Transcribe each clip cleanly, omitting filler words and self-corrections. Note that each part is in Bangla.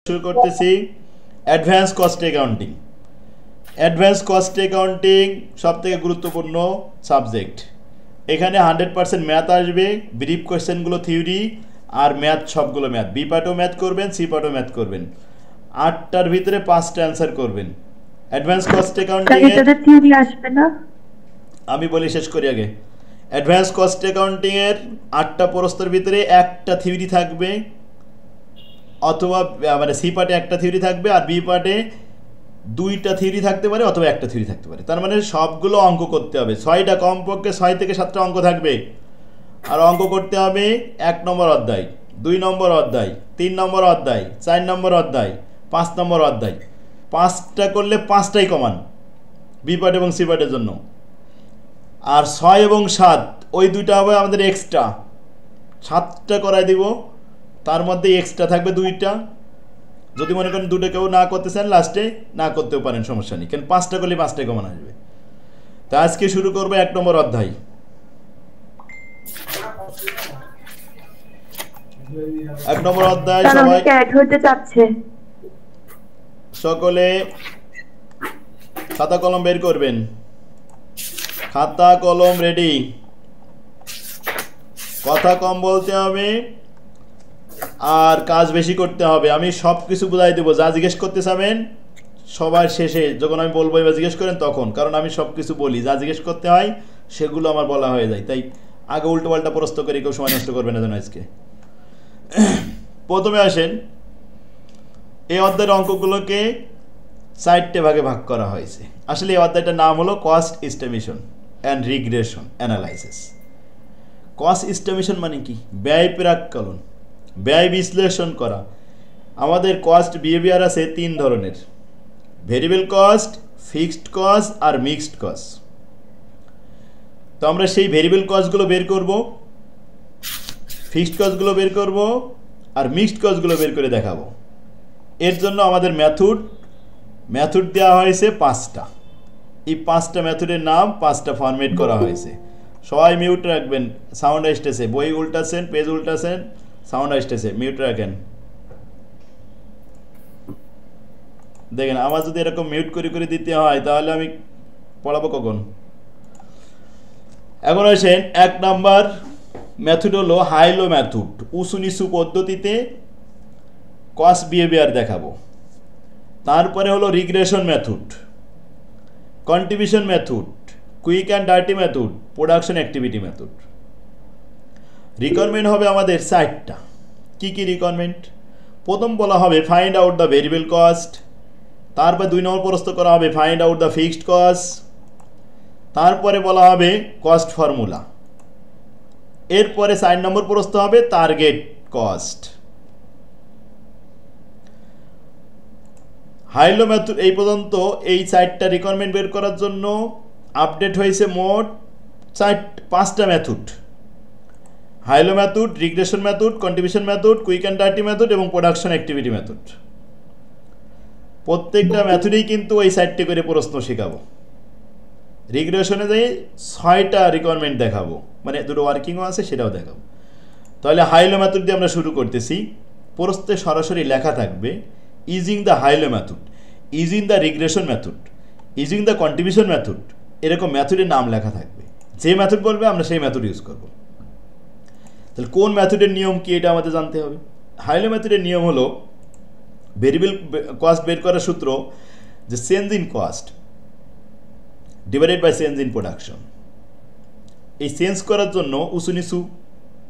শুরু করতেছি advance cost accounting. Advance cost accounting সবথেকে গুরুত্বপূর্ণ সাবজেক্ট। এখানে 100% ম্যাথ আসবে, ব্রিফ কোয়েশ্চেনগুলো থিওরি আর ম্যাথ সবগুলো ম্যাথ। বি পার্টও ম্যাথ করবেন, সি পার্টও ম্যাথ করবেন। 8টার ভিতরে 5টা অ্যান্সার করবেন। অ্যাডভান্স কস্ট অ্যাকাউন্টিং এর থিওরি আসবে না, আমি বলি শেষ করি আগে। অ্যাডভান্স কস্ট অ্যাকাউন্টিং এর 8টা প্রশ্নের ভিতরে একটা থিওরি থাকবে, অথবা মানে সি পার্টে একটা থিওরি থাকবে আর বি পার্টে 2টা থিওরি থাকতে পারে অথবা একটা থিওরি থাকতে পারে। তার মানে সবগুলো অঙ্ক করতে হবে, 6টা কমপক্ষে 6 থেকে 7টা অঙ্ক থাকবে। আর অঙ্ক করতে হবে 1 নম্বর অধ্যায়, 2 নম্বর অধ্যায়, 3 নম্বর অধ্যায়, 4 নম্বর অধ্যায়, 5 নম্বর অধ্যায়। 5টা করলে 5টাই কমান বি পার্ট এবং সি পার্টের জন্য। আর 6 এবং 7 ওই 2টা হবে আমাদের এক্সট্রা। 7টা করাই দিব, তার মধ্যে এক্সট্রা থাকবে 2টা। যদি মনে করেন 2টা কেউ না করতে চান লাস্টে না করতেও পারেন, সমস্যা নেই, কারণ 5টা করলে 5টাই কমন আসবে। তা আজকে শুরু করবো 1 নম্বর অধ্যায়। এক নম্বর অধ্যায় সবাই সকলে খাতা কলম বের করবেন। খাতা কলম রেডি। কথা কম বলতে হবে আর কাজ বেশি করতে হবে। আমি সব কিছু বুঝাই দেবো, যা জিজ্ঞেস করতে চাবেন সবার শেষে যখন আমি বলবো এবার জিজ্ঞেস করেন তখন, কারণ আমি সব কিছু বলি, যা জিজ্ঞেস করতে হয় সেগুলো আমার বলা হয়ে যায়। তাই আগে উল্টো পাল্টা প্রশ্ন করে কেউ সময় নষ্ট করবে না যেন আজকে। প্রথমে আসেন, এই অধ্যায়ের অঙ্কগুলোকে 4টে ভাগে ভাগ করা হয়েছে। আসলে এই অধ্যায়টার নাম হলো cost estimation and regression analysis. Cost estimation মানে কি? ব্যয় প্রাক্কলন, ব্যয় বিশ্লেষণ করা। আমাদের কস্ট বিহেভিয়ার আছে 3 ধরনের: ভেরিয়েবল কস্ট, ফিক্সড কস্ট আর মিক্সড কস্ট। তো আমরা সেই ভেরিয়েবল কস্টগুলো বের করব, ফিক্সড কস্টগুলো বের করব আর মিক্সড কস্টগুলো বের করে দেখাবো। এর জন্য আমাদের মেথড দেওয়া হয়েছে 5টা। এই 5টা মেথডের নাম 5টা ফরম্যাট করা হয়েছে। সবাই মিউট রাখবেন, সাউন্ড আসতেছে, বই উল্টাছেন, পেজ উল্টাছেন, সাউন্ড আসতেছে, মিউট রাখেন। দেখেন আমার যদি এরকম মিউট করে দিতে হয় তাহলে আমি পড়াবো কখন? এখন আসেন, 1 নাম্বার মেথড হলো হাইলো মেথড। উঁচু নিচু পদ্ধতিতে কস্ট বিহেভিয়ার দেখাবো। তারপরে হলো regression method, contribution method, quick and dirty method, production activity method. Requirement হবে আমাদের 4টা। কি কি রিকোয়ারমেন্ট? প্রথম বলা হবে find out the variable cost. তারপর 2 নম্বর প্রশ্ন করা হবে find out the fixed cost. তারপরে বলা হবে কস্ট ফর্মুলা। এরপরে 4 নম্বর প্রশ্ন হবে টার্গেট কস্ট। হাইলো মেথড এই পর্যন্ত এই 4টা রিকোয়ারমেন্ট বের করার জন্য আপডেট হয়েছে মোট 5টা method: high low method, regression method, contribution method, quick and dirty method এবং প্রোডাকশন অ্যাক্টিভিটি মেথড। প্রত্যেকটা মেথডেই কিন্তু এই 4টে করে প্রশ্ন শেখাবো। রিগ্রেশনে যাই 6টা রিকোয়ারমেন্ট দেখাবো, মানে 2টো ওয়ার্কিংও আছে সেটাও দেখাবো। তাহলে হাইলো মেথড দিয়ে আমরা শুরু করতেছি। প্রশ্নে সরাসরি লেখা থাকবে using the high low method, using the regression method, using the contribution method, এরকম মেথডের নাম লেখা থাকবে। যে মেথড বলবে আমরা সেই মেথড ইউজ করব। তাহলে কোন মেথডের নিয়ম কি এটা আমাদের জানতে হবে। হাইলো মেথডের নিয়ম হলো ভেরিয়েবল কস্ট বের করার সূত্র যে change in cost divided by change in production. এই চেঞ্জ করার জন্য উঁচু নিচু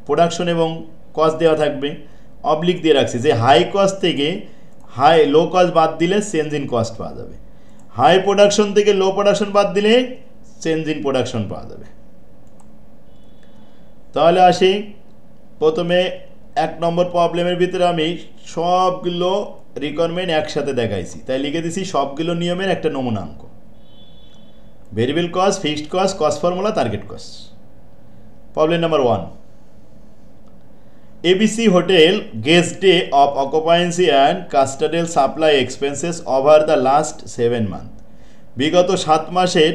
প্রোডাকশন এবং কস্ট দেওয়া থাকবে। অবলিক দিয়ে রাখছি যে হাই কস্ট থেকে লো কস্ট বাদ দিলে চেঞ্জ ইন কস্ট পাওয়া যাবে, হাই প্রোডাকশন থেকে লো প্রোডাকশন বাদ দিলে চেঞ্জ ইন প্রোডাকশন পাওয়া যাবে। তাহলে আসি, প্রথমে 1 নম্বর প্রবলেমের ভিতরে আমি সবগুলো রিকোয়ারমেন্ট একসাথে দেখাইছি, তাই লিখে দিছি সবগুলো নিয়মের একটা নমুনাঙ্ক: variable cost, fixed cost, cost formula, target cost. Problem number 1, ABC Hotel guest day of occupancy and custodial supply expenses over the last 7 months. বিগত 7 মাসের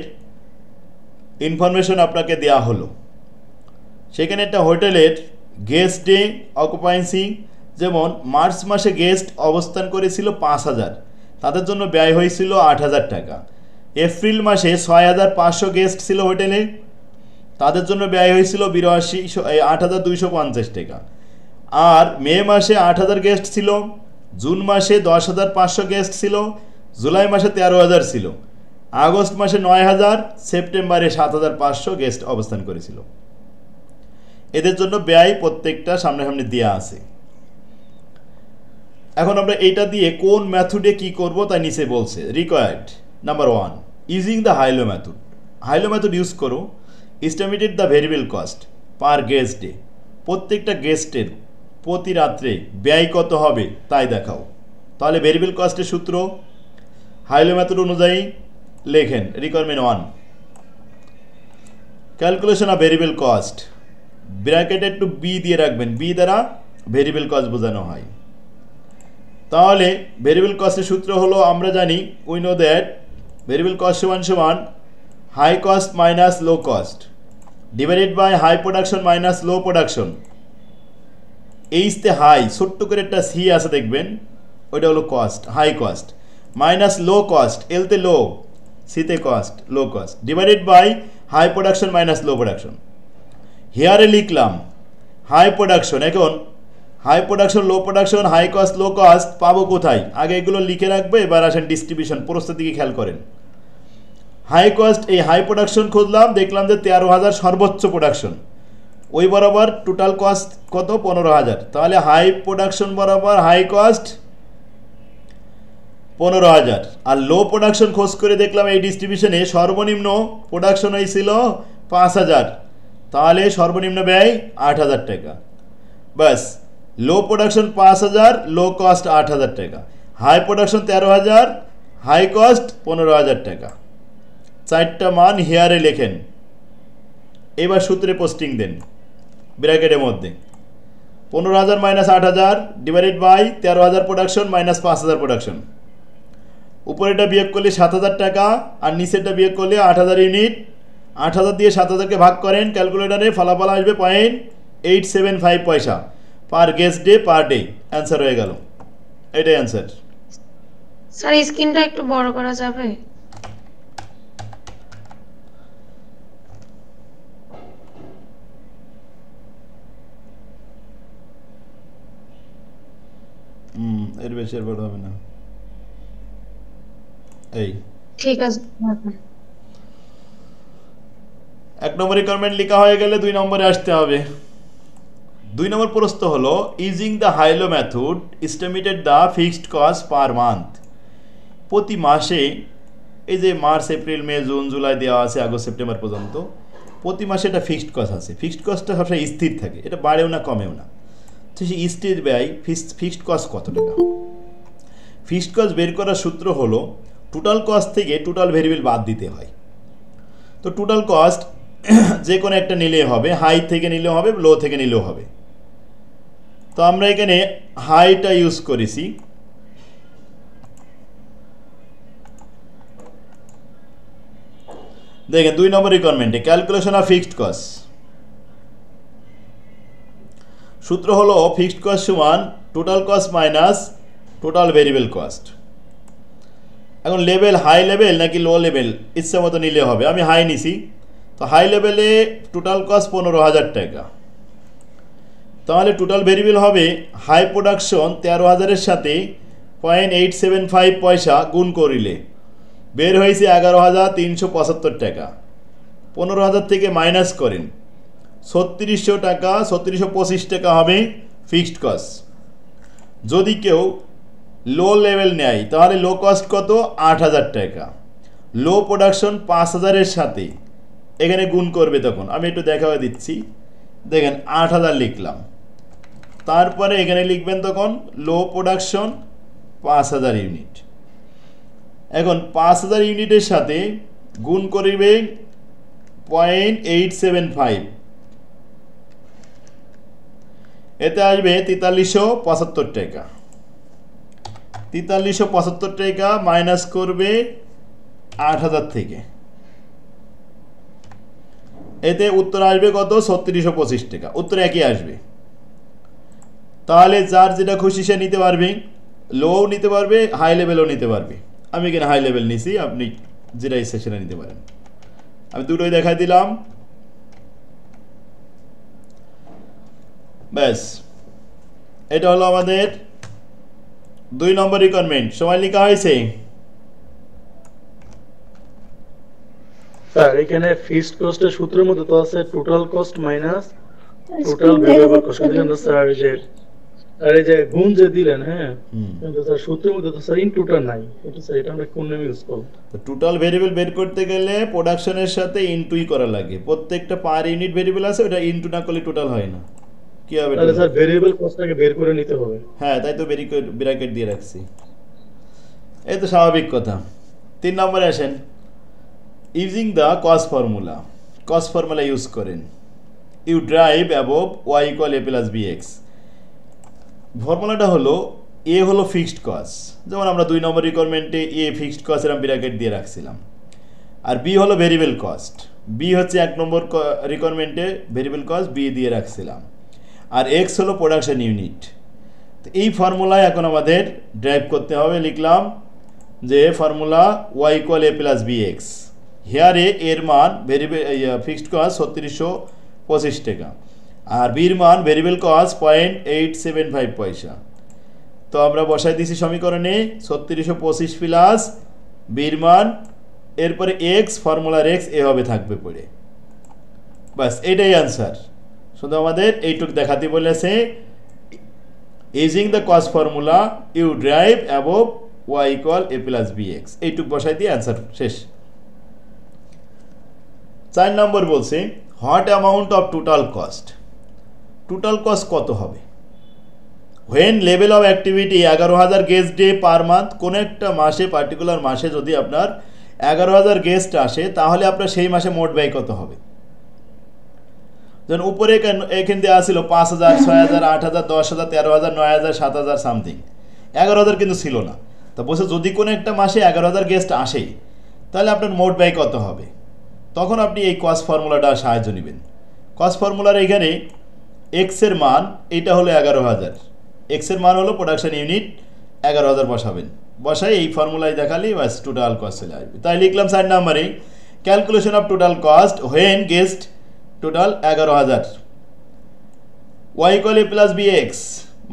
ইনফরমেশন আপনাকে দেওয়া হলো। সেখানে একটা হোটেলের গেস্ট ডে, অকুপায়েন্সি যেমন মার্চ মাসে গেস্ট অবস্থান করেছিল 5,000, তাদের জন্য ব্যয় হয়েছিল 8,000 টাকা। এপ্রিল মাসে 6,500 গেস্ট ছিল হোটেলে, তাদের জন্য ব্যয় হয়েছিল 8,250 টাকা। আর মে মাসে 8,000 গেস্ট ছিল, জুন মাসে 10,500 গেস্ট ছিল, জুলাই মাসে 13,000 ছিল, আগস্ট মাসে 9,000, সেপ্টেম্বরে 7,500 গেস্ট অবস্থান করেছিল। এদের জন্য ব্যয় প্রত্যেকটা সামনে দেওয়া আছে। এখন আমরা এটা দিয়ে কোন মেথডে কি করব তা নিচে বলছে। Required number 1, using the high low method. High low method use করো। Estimated the variable cost per guest day, প্রত্যেকটা গেস্টের প্রতি রাত্রে ব্যয় কত হবে তাই দেখাও। তাহলে ভেরিয়েবল কস্টের সূত্র হাইলো মেথড অনুযায়ী লেখেন। Requirement 1, calculation of variable cost, ব্র্যাকেটে একটু বি দিয়ে রাখবেন, বি দ্বারা ভেরিয়েবল কস্ট বোঝানো হয়। তাহলে ভেরিয়েবল কস্টের সূত্র হলো, আমরা জানি we know that variable cost সমান high cost minus low cost divided by high production minus low production. এইচতে হাই, ছোট্ট করে একটা সি আছে দেখবেন, ওইটা হলো cost, high cost, minus low cost, এলতে লো, সিতে cost, low cost, divided by high production minus low production. হেয়ারে লিখলাম হাই প্রোডাকশন। এখন high production, low production, high cost, low cost পাবো কোথায়? আগে এগুলো লিখে রাখবে, এবার আসেন ডিস্ট্রিবিউশন, প্রস্তুত দিকে খেয়াল করেন। হাই কস্ট, এই হাই প্রোডাকশন খুঁজলাম, দেখলাম যে 13,000 সর্বোচ্চ প্রোডাকশন, ওই বরাবর টোটাল কস্ট কত? 15,000। তাহলে হাই প্রোডাকশন বরাবর হাই কস্ট 15,000। আর লো প্রোডাকশন খোঁজ করে দেখলাম এই ডিস্ট্রিবিউশনে সর্বনিম্ন প্রোডাকশন হয়েছিল 5,000, তাহলে সর্বনিম্ন ব্যয় 8,000 টাকা। বাস, লো প্রোডাকশন 5,000, লো কস্ট 8,000 টাকা, হাই প্রোডাকশন 13,000, হাই কস্ট 15,000 টাকা। চারটা মান হেয়ারে লেখেন। এবার সূত্রে পোস্টিং দেন ব্র্যাকেটের মধ্যে। 15,000 minus 8,000 divided by 13,000 production minus 5,000 production. উপরেটা বিয়োগ করলে 7,000 টাকা, আর নিচেরটা বিয়োগ করলে 8,000 ইউনিট। 8,000 দিয়ে 7,000কে ভাগ করেন, ক্যালকুলেটারে ফলাফল আসবে 0.875 পয়সা per guest day per day. Answer হয়ে গেল, এটাই অ্যান্সার। স্যার স্ক্রিনটা একটু বড় করা যাবে? এর বেশি আর বড় হবে না। এই ঠিক আছে। 1 নম্বর রিকোয়ারমেন্ট লেখা হয়ে গেলে 2 নম্বরে আসতে হবে। 2 নম্বর প্রশ্ন হলো, using the high low method estimated the fixed cost per month. প্রতি মাসে, এই যে মার্চ, এপ্রিল, মে, জুন, জুলাই দেওয়া আছে, আগস্ট, সেপ্টেম্বর পর্যন্ত, প্রতি মাসে একটা ফিক্সড কস্ট আছে। ফিক্সড কস্টটা সবসময় স্থির থাকে, এটা বাড়েও না কমেও না। তো সেই স্থির ব্যয় ফিক্সড কস্ট কত টাকা? ফিক্সড কস্ট বের করার সূত্র হলো, টোটাল কস্ট থেকে টোটাল ভেরিয়েবল বাদ দিতে হয়। তো টোটাল কস্ট যে কোনো একটা নিলেই হবে, হাই থেকে নিলেও হবে, লো থেকে নিলেও হবে। তো আমরা এখানে হাইটা ইউজ করেছি। দেখেন 2 নম্বর রিকোয়ারমেন্টে ক্যালকুলেশন অফ ফিক্সড কস্ট, সূত্র হলো ফিক্সড কস্ট সমান total cost minus total variable cost. এখন লেভেল হাই লেভেল নাকি লো লেভেল ইচ্ছা মতো নিলে হবে, আমি হাই নিছি। তো হাই লেভেলে টোটাল কস্ট 15,000 টাকা, তাহলে টোটাল ভেরিয়েবল হবে হাই প্রোডাকশন 13,000-এর সাথে 0.875 পয়সা গুণ করিলে বের হয়েছে 11,375 টাকা। 15,000 থেকে মাইনাস করেন 3600 টাকা, 3625 টাকা হবে ফিক্সড কস্ট। যদি কেউ লো লেভেল নেয় তাহলে লো কস্ট কত? 8,000 টাকা। লো প্রোডাকশন 5,000-এর সাথে এখানে গুণ করবে, তখন আমি একটু দেখাও দিচ্ছি। দেখেন 8,000 লিখলাম, তারপরে এখানে লিখবেন তখন লো প্রোডাকশন 5,000 ইউনিট। এখন 5,000 ইউনিটের সাথে গুণ করিবে 0.875, এতে আসবে 4375 টাকা। 4375 টাকা মাইনাস করবে 8,000 থেকে, এতে উত্তর আসবে কত? 3625 টাকা। উত্তর একই আসবে। তাহলে যার যেটা খুশি সে নিতে পারবে, লোও নিতে পারবে, হাই লেভেলও নিতে পারবে। আমি এখানে হাই লেভেল নিছি, আপনি যেটা ইচ্ছে সেটা নিতে পারেন। আমি দুটোই দেখাই দিলাম। ব্যাস, এটা হলো আমাদের 2 নম্বর রিকোয়ারমেন্ট। সময় লেখা হয়েছে? স্যার এখানে ফিক্সড কস্টের সূত্রের মধ্যে তো আছে total cost minus total variable cost, কিন্তু স্যার এই যে গুণ যে দিলেন, হ্যাঁ, কিন্তু স্যার সূত্রের মধ্যে তো স্যার ইনটুটা নাই। এটা আমরা কোন নেমে ইউজ করব? তো টোটাল ভেরিয়েবল বের করতে গেলে প্রোডাকশনের সাথে ইনটুই করা লাগে। প্রত্যেকটা পার ইউনিট ভেরিয়েবল আছে, ওটা ইনটু না করলে টোটাল হয় না। কি হবে তাহলে স্যার ভেরিয়েবল কস্টটাকে বের করে নিতে হবে। হ্যাঁ, তাই তো ব্র্যাকেট দিয়ে রাখছি। এই তো স্বাভাবিক কথা। 3 নম্বরে আসেন। Using the cost formula. Cost formula use করেন। You drive above Y equal A plus B X. ফর্মুলাটা হলো এ হলো ফিক্সড কস্ট, যেমন আমরা 2 নম্বর রিকোয়ারমেন্টে এ ফিক্সড কস্ট এর ব্র্যাকেট দিয়ে রাখছিলাম। আর বি হলো ভেরিয়েবল কস্ট। বি হচ্ছে 1 নম্বর রিকোয়ারমেন্টে ভেরিয়েবল কস্ট বি দিয়ে রাখছিলাম। আর এক্স হলো প্রোডাকশন ইউনিট। তো এই ফর্মুলায় এখন আমাদের ড্রাইভ করতে হবে। লিখলাম যে formula Y equal A plus B x. Hair এর মান ফিক্সড কস্ট 3625 টাকা, আর বির মান ভেরিয়েবল কস্ট 0.875 পয়সা। তো আমরা বসাই দিছি সমীকরণে 3625 প্লাস বির মান, এরপরে এক্স, ফর্মুলার এক্স এভাবে থাকবে পড়ে। বাস, এটাই আনসার। শুধু আমাদের এইটুক দেখাতে বলেছে। Using the cost formula you drive above Y equal A plus B X, এইটুক বসাই দিয়ে অ্যান্সার শেষ। 4 নম্বর বলছে what amount of total cost. Total cost কত হবে? When level of activity 11,000 guest day per month. কোনো একটা মাসে, পার্টিকুলার মাসে যদি আপনার 11,000 গেস্ট আসে, তাহলে আপনার সেই মাসে মোট ব্যয় কত হবে? যেমন উপরে এখান দিয়ে আসছিল 5,000, 6,000, 8,000, 10,000, 13,000, 9,000, 7,000 সামথিং। 11,000 কিন্তু ছিল না। তা বলছে যদি কোনো একটা মাসে 11,000 গেস্ট আসে, তাহলে আপনার মোট ব্যয় কত হবে? তখন আপনি এই কস্ট ফর্মুলাটা সাহায্য নেবেন। কস্ট ফর্মুলার এখানে এক্সের মান, এটা হলো 11,000। এক্সের মান হলো প্রোডাকশন ইউনিট, 11,000 বসাবেন। বসাই এই ফর্মুলায় দেখালে বাস টোটাল কস্ট চলে আসবে। তাই লিখলাম 4 নম্বরে calculation of total cost when guest total 11,000। Y equal A plus B X,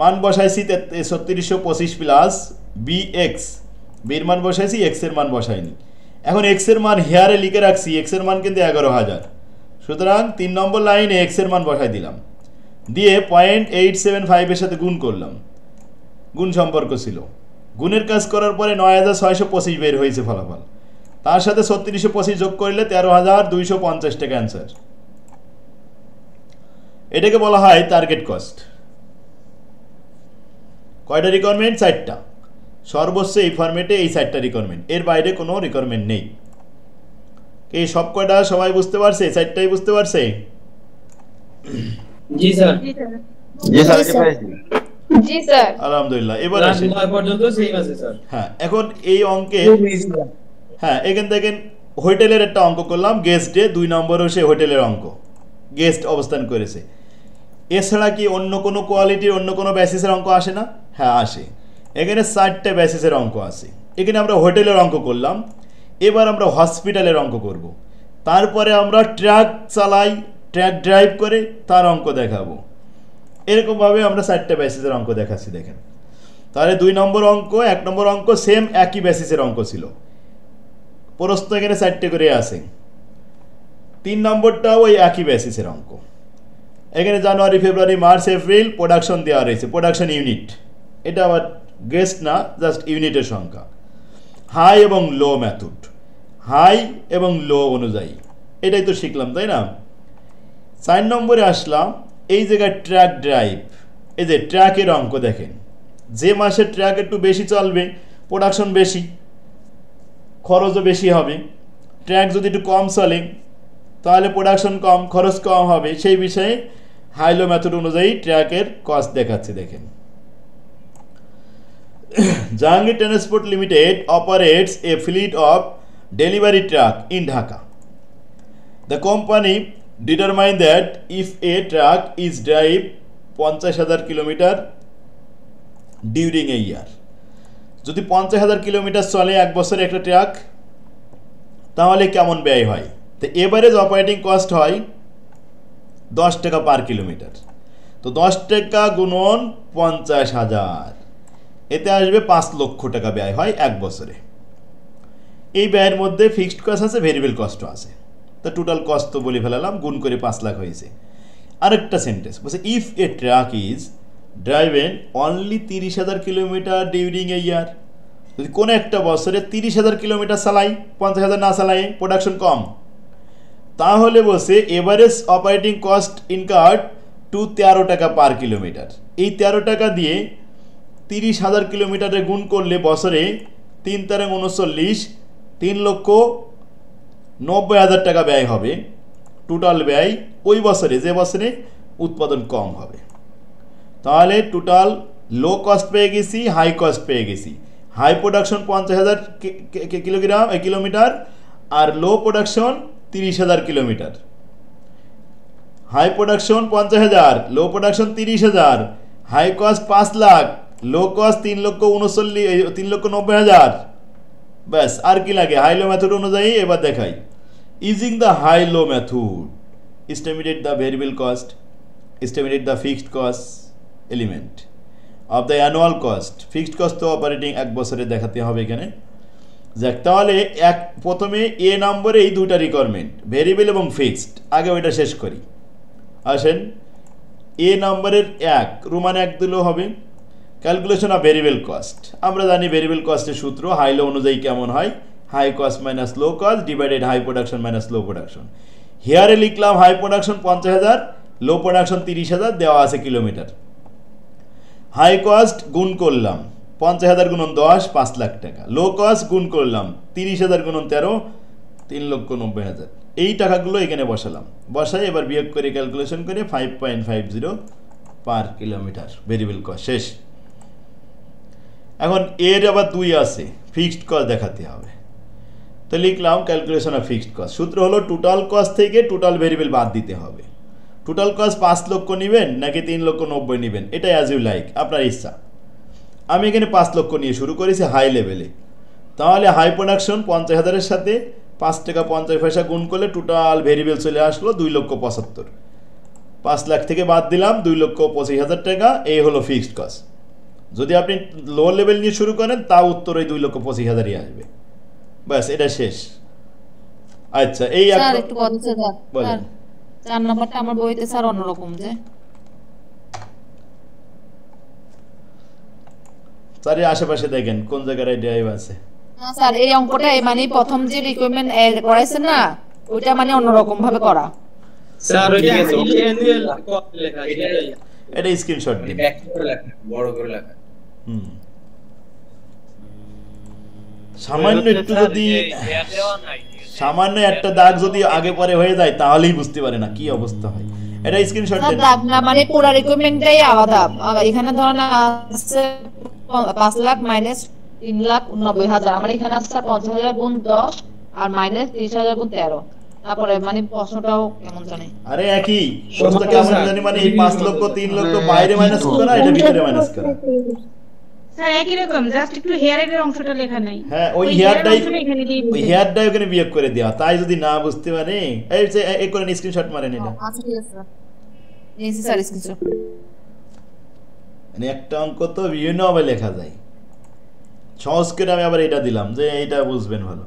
মান বসাইছি 3625 প্লাস বি এক্স। বির মান বসাইছি, এক্সের মান বসাইনি। এখন এক্সের মান হেয়ারে লিখে রাখছি, এক্সের মান কিন্তু 11,000। সুতরাং 3 নম্বর লাইনে এক্সের মান বসাই দিলাম, দিয়ে 0.875 এর সাথে গুণ করলাম। গুণ সম্পর্ক ছিল। গুণের কাজ করার পরে 9,625 বের হয়েছে ফলাফল। তার সাথে 3625 যোগ করলে 13,250 টাকা অ্যান্সার। এটাকে বলা হয় টার্গেট কস্ট। কয়টা রিকোয়ারমেন্ট? 4টা। সর্বোচ্চ এই ফরম্যাটে এই 4টা রিকোয়ারমেন্ট, এর বাইরে কোনো রিকোয়ারমেন্ট নেই। এই সব কয়টা সবাই বুঝতে পারছে? 4টাই বুঝতে পারছে? জি স্যার। জি স্যার, জি স্যার। আলহামদুলিল্লাহ। এবার আসি পর্যন্ত সেম আছে স্যার। হ্যাঁ, এখন এই অঙ্কে, হ্যাঁ, এখান থেকে হোটেলের একটা অঙ্ক করলাম। গেস্টে 2 নম্বরও সে হোটেলের অঙ্ক, গেস্ট অবস্থান করেছে। এছাড়া কি অন্য কোনো কোয়ালিটির, অন্য কোনো বেসিসের অঙ্ক আসে না? হ্যাঁ, আসে। এখানে 4টে বেসিসের অঙ্ক আছে। এখানে আমরা হোটেলের অঙ্ক করলাম, এবার আমরা হসপিটালের অঙ্ক করব। তারপরে আমরা ট্রাক চালাই, ট্রাক ড্রাইভ করে তার অঙ্ক দেখাবো। এরকমভাবে আমরা 4টে বেসিসের অঙ্ক দেখাচ্ছি। দেখেন, তাহলে 2 নম্বর অঙ্ক, 1 নম্বর অঙ্ক সেম একই বেসিসের অঙ্ক ছিল। প্রশ্ন এখানে 4টে করে আছে। 3 নম্বরটাও ওই একই বেসিসের অঙ্ক। এখানে জানুয়ারি, ফেব্রুয়ারি, মার্চ, এপ্রিল প্রোডাকশন দেওয়া রয়েছে, প্রোডাকশন ইউনিট। এটা আবার গেস্ট না, জাস্ট ইউনিটের সংখ্যা। হাই এবং লো মেথড, হাই এবং লো অনুযায়ী, এটাই তো শিখলাম, তাই না? 4 নম্বরে আসলাম। এই জায়গায় ট্র্যাক ড্রাইভ, এই যে ট্র্যাকের অঙ্ক দেখেন। যে মাসে ট্র্যাক একটু বেশি চলবে, প্রোডাকশন বেশি, খরচও বেশি হবে। ট্র্যাক যদি একটু কম চলে, তাহলে প্রোডাকশন কম, খরচ কম হবে। সেই বিষয়ে হাই লো মেথড অনুযায়ী ট্র্যাকের কস্ট দেখাচ্ছে। দেখেন, Jahangir transport limited operates a fleet of delivery truck in Dhaka. The company determine that if a truck is drive 50,000 kilometer during a year. যদি 50,000 কিলোমিটার চলে এক বছরে একটা ট্রাক, তাহলে কেমন ব্যয় হয়? তো এভারেজ অপারেটিং কস্ট হয় 10 টাকা পার কিলোমিটার। তো 10 টাকা গুণন 50,000, এতে আসবে 5 লক্ষ টাকা ব্যয় হয় এক বছরে। এই ব্যয়ের মধ্যে ফিক্সড কস্ট আছে, ভেরিয়েবল কস্টও আছে। তো টোটাল কস্ট তো বলে ফেলালাম, গুণ করে 5 লাখ হয়েছে। আরেকটা সেন্টেন্স বলছে, if a truck is driven only 30,000 kilometre during a year. যদি কোনো একটা বছরে 30,000 কিলোমিটার চালাই, 50,000 না চালাই, প্রোডাকশন কম, তাহলে বলছে average operating cost incurred to 13 টাকা পার কিলোমিটার। এই 13 টাকা দিয়ে 30,000 কিলোমিটারে গুণ করলে বছরে 3 তেরো 39, 3,90,000 টাকা ব্যয় হবে। টোটাল ব্যয় ওই বছরে, যে বছরে উৎপাদন কম হবে। তাহলে টোটাল লো কস্ট পেয়ে গেছি, হাই কস্ট পেয়ে গেছি। হাই প্রোডাকশন 50,000 কিলোমিটার, আর low production 30,000 kilometre. High production 50,000, low production 30,000, high cost 5 lakh, low cost 3,90,000। ব্যাস, আর কি লাগে? হাই লো মেথড অনুযায়ী এবার দেখাই। Using the high low method, estimate the variable cost, estimate the fixed cost element of the annual cost. Fixed cost তো অপারেটিং এক বছরে দেখাতে হবে এখানে। যাক, তাহলে প্রথমে এ নম্বরে এই দুটা রিকোয়ারমেন্ট, ভেরিয়েবল এবং ফিক্সড, আগে ওইটা শেষ করি। আসেন, এ নম্বরের 1 রোমান 1 দিলেও হবে। ক্যালকুলেশন অফ ভেরিয়েবল কস্ট, আমরা জানি ভেরিয়েবল কস্টের সূত্র হাই লো অনুযায়ী কেমন হয়, high cost minus low cost divided high production minus low production. হিয়ারে লিখলাম হাই প্রোডাকশন 50,000, লো প্রোডাকশন 30,000 দেওয়া আছে কিলোমিটার। হাই কস্ট গুণ করলাম 50,000 গুণন 10, 5 লাখ টাকা। লো কস্ট গুণ করলাম 30,000 গুণন 13, 3,90,000। এই টাকাগুলো এখানে বসালাম, বসাই এবার বিয়োগ করে ক্যালকুলেশন করে 5.50 পার কিলোমিটার ভেরিয়েবল কস্ট শেষ। এখন এর আবার 2 আছে, ফিক্সড কস্ট দেখাতে হবে। তো লিখলাম ক্যালকুলেশন অফ ফিক্সড কস্ট, সূত্র হলো টোটাল কস্ট থেকে টোটাল ভেরিয়েবল বাদ দিতে হবে। টোটাল কস্ট 5 লক্ষ নেবেন নাকি 3,90,000 নেবেন, এটা অ্যাজ ইউ লাইক, আপনার ইচ্ছা। আমি এখানে 5 লক্ষ নিয়ে শুরু করেছি হাই লেভেলে। তাহলে হাই প্রোডাকশন 50,000-এর সাথে 5 টাকা 50 পয়সা গুণ করলে টোটাল ভেরিয়েবল চলে আসলো 2,75,000। 5 লাখ থেকে বাদ দিলাম 2,25,000 টাকা, এই হলো ফিক্সড কস্ট। যদি আপনি লো লেভেল নিয়ে শুরু করেন তাও উত্তর ওই 2,25,000-ই আসবে। ব্যাস, এটা শেষ। আচ্ছা, এই স্যার একটু কথা স্যার, বলেন। 4 নাম্বারটা আমার বইতে স্যার অন্যরকম যে। স্যারের আশেপাশে দেখেন কোন জায়গায় ড্রাইভ আছে। না স্যার, এই অঙ্কটা মানে প্রথম যে রিকোয়ারমেন্ট করাইছেন না, ওইটা মানে অন্যরকম ভাবে করা। স্যার ওই যে অ্যানুয়াল কস্ট লেখা, এটা স্ক্রিনশট দিন, ব্যাক করে লেখা, বড় করে লেখা। সামান্য একটু যদি সামান্য একটা দাগ যদি আগে পরে হয়ে যায় তাহলেই বুঝতে পারে না কি অবস্থা হয়। এটা স্ক্রিনশট স্যার দেন। দাগ না মানে পুরো রিকোয়ারমেন্টটাই আলাদা। এখানে ধরেন আছে 5 লাখ মাইনাস 3,90,000, আমার এখানে আছে 50,000 গুণ 10 আর মাইনাস 30,000 গুণ 13। তারপরে মানে প্রশ্নটাও কেমন জানি, আরে একই প্রশ্ন কেমন জানি, মানে এই 5 লক্ষ 3 লক্ষ বাইরে মাইনাস করা, এটা ভিতরে মাইনাস করা। স্যার একই রকম, জাস্ট একটু হেয়ারের অংশটা লেখা নাই। হ্যাঁ, ওই হেয়ারটাই ওখানে বিয়োগ করে দেওয়া। তাই যদি না বুঝতে পারে এই যে এই করে স্ক্রিনশট মারেন এটা। আচ্ছা ঠিক আছে স্যার, এই স্যার স্ক্রিনশট। মানে একটা অঙ্ক তো বিভিন্ন ভাবে লেখা যায়, সহজ করে আমি আবার এটা দিলাম যে এইটা বুঝবেন ভালো।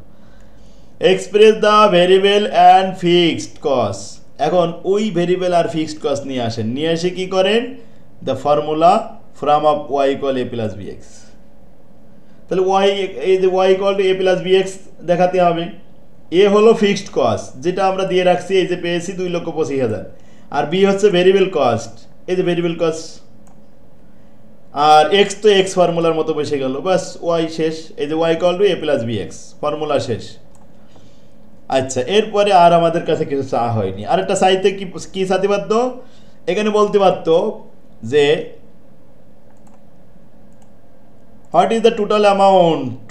Express the variable and fixed cost. এখন ওই ভেরিয়েবল আর ফিক্সড কস্ট নিয়ে আসেন, নিয়ে এসে কি করেন, the formula from of y = a + bx। তাহলে y, এই যে y = a + bx দেখাতে হবে। এ হলো ফিক্সড কস্ট যেটা আমরা দিয়ে রাখছি, এই যে পেয়েছি 2,25,000, আর বি হচ্ছে ভেরিয়েবল কস্ট, এই যে ভেরিয়েবল কস্ট, আর এক্স তো এক্স ফর্মুলার মতো বসে গেল, বাস ওয়াই শেষ। এই যে y = a + bx ফর্মুলা শেষ। আচ্ছা, এরপরে আর আমাদের কাছে কিছু চা হয়নি। আর একটা চাইতে কি চাইতে পারত, এখানে বলতে পারত যে what is the total amount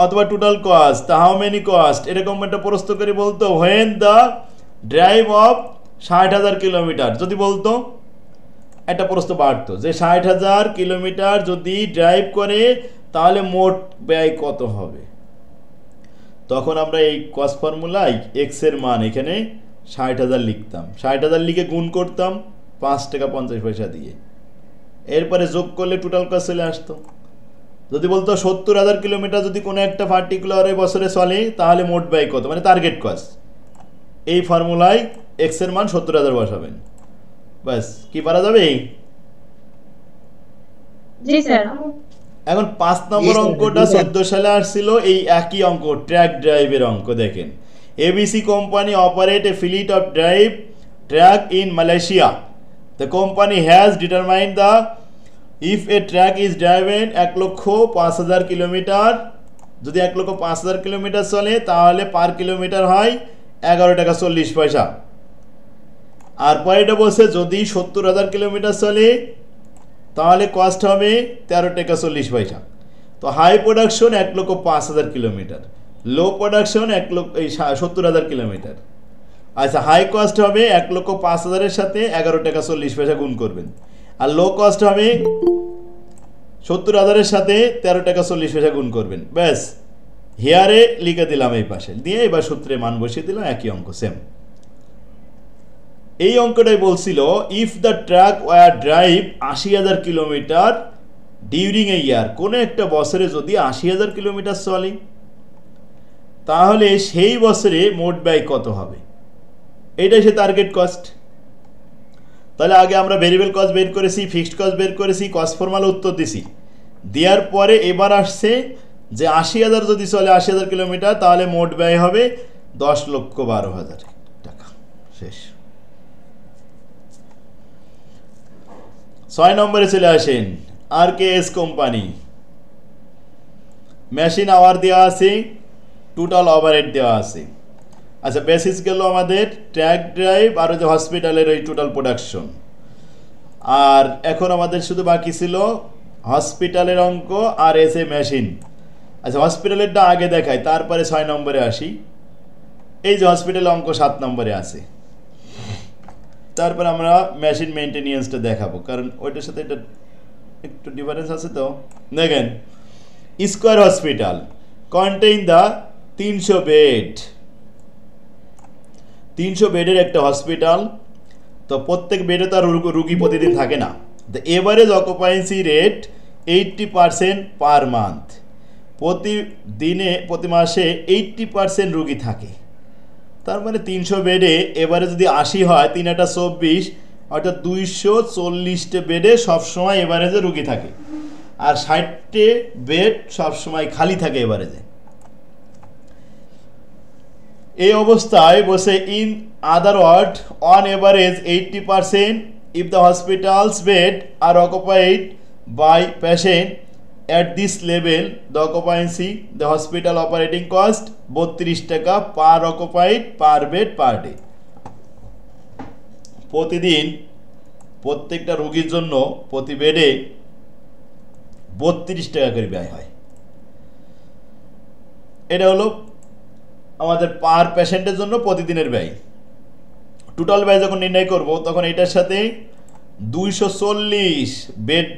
অথবা total cost, how many cost, এরকম একটা প্রশ্ন করে বলতো when the drive of 60,000 kilometre. যদি বলতো একটা প্রশ্ন বাড়তো যে 60,000 কিলোমিটার যদি ড্রাইভ করে তাহলে মোট ব্যয় কত হবে। তখন আমরা এই কস্ট ফর্মুলায় এক্স এর মান এখানে 60,000 লিখতাম, 60,000 লিখে গুণ করতাম 5 টাকা 50 পয়সা দিয়ে, এরপরে যোগ করলে টোটাল কস্ট চলে আসতো। যদি বলতো 70,000 কিলোমিটার যদি কোনো একটা পার্টিকুলার বছরে চলে তাহলে মোট ব্যয় কত, মানে টার্গেট কস্ট, এই ফর্মুলায় এক্স এর মান 70,000 বসাবেন, ব্যাস। কি পারা যাবে? জি স্যার। এখন 5 নম্বর অঙ্কটা 14 সালে আসছিল, এই একই অঙ্ক, ট্র্যাক ড্রাইভের অঙ্ক। দেখেন, ABC company operate a fleet of drive truck in Malaysia. The company has determined the if a truck is driven 1,05,000 kilometre, যদি 1,05,000 কিলোমিটার চলে তাহলে পার কিলোমিটার হয় 11 টাকা 40 পয়সা। আর পরেটা বলছে যদি 70,000 কিলোমিটার চলে তাহলে কস্ট হবে 13 টাকা 40 পয়সা। তো হাই প্রোডাকশন 1,05,000 কিলোমিটার, লো প্রোডাকশন 70,000 কিলোমিটার। আচ্ছা, হাই কস্ট হবে 1,05,000 এর সাথে 11 টাকা 40 পয়সা গুণ করবেন, আর লো কস্ট হবে 70,000 এর সাথে 13 টাকা 40 পয়সা গুণ করবেন, ব্যাস। হিয়ারে লিখে দিলাম এই পাশে, দিয়ে এবার সূত্রে মান বসিয়ে দিলাম, একই অঙ্ক, সেম। এই অঙ্কটাই বলছিল if the truck were drive 80,000 kilometre during a year, কোনো একটা বছরে যদি 80,000 কিলোমিটার চলে তাহলে সেই বছরে মোট ব্যয় কত হবে, এইটাই সে টার্গেট কস্ট। তাহলে আগে আমরা ভেরিয়েবল কস্ট বের করেছি, ফিক্সড কস্ট বের করেছি, কস্ট ফর্মুলা উত্তর দিছি, দেওয়ার পরে এবার আসছে যে 80,000 যদি চলে 80,000 কিলোমিটার তাহলে মোট ব্যয় হবে 10,12,000 টাকা, শেষ। 6 নম্বরে চলে আসেন, RKS কোম্পানি। মেশিন আওয়ার দেওয়া আছে, টোটাল ওভারহেড দেওয়া আছে। আচ্ছা, বেসিস গেল আমাদের ট্র্যাক ড্রাইভ আর যে হসপিটালের ওই টোটাল প্রোডাকশন। আর এখন আমাদের শুধু বাকি ছিল হসপিটালের অঙ্ক আর এসে মেশিন। আচ্ছা, হসপিটালেরটা আগে দেখাই, তারপরে 6 নম্বরে আসি। এই যে হসপিটালের অঙ্ক 7 নম্বরে আছে, তারপর আমরা মেশিন মেইনটেনেন্সটা দেখাবো, কারণ ওইটার সাথে এটা একটু ডিফারেন্স আছে। তো দেখেন, square hospital contain the 300 bed, 300 বেডের একটা হসপিটাল। তো প্রত্যেক বেডে তো আর রুগী প্রতিদিন থাকে না। The average occupancy rate 80% per month, প্রতি মাসে 80% রুগী থাকে। তার মানে 300 বেডে এবারে যদি 80 হয়, 3 × 24, অর্থাৎ 240 বেডে সবসময় এভারেজে রুগী থাকে, আর 60 বেড সবসময় খালি থাকে এভারেজে। এই অবস্থায় বসে in other word on average 80% if the hospitals bed are occupied by patient at this level the occupancy the hospital operating cost 32 টাকা পার occupied পার বেড পার ডে। প্রতিদিন প্রত্যেকটা রোগীর জন্য প্রতি বেডে 32 টাকা করে ব্যয় হয়। এটা হলো আমাদের পার পেশেন্টের জন্য প্রতিদিনের ব্যয়। টোটাল ব্যয় যখন নির্ণয় করব তখন এটার সাথে 240 বেড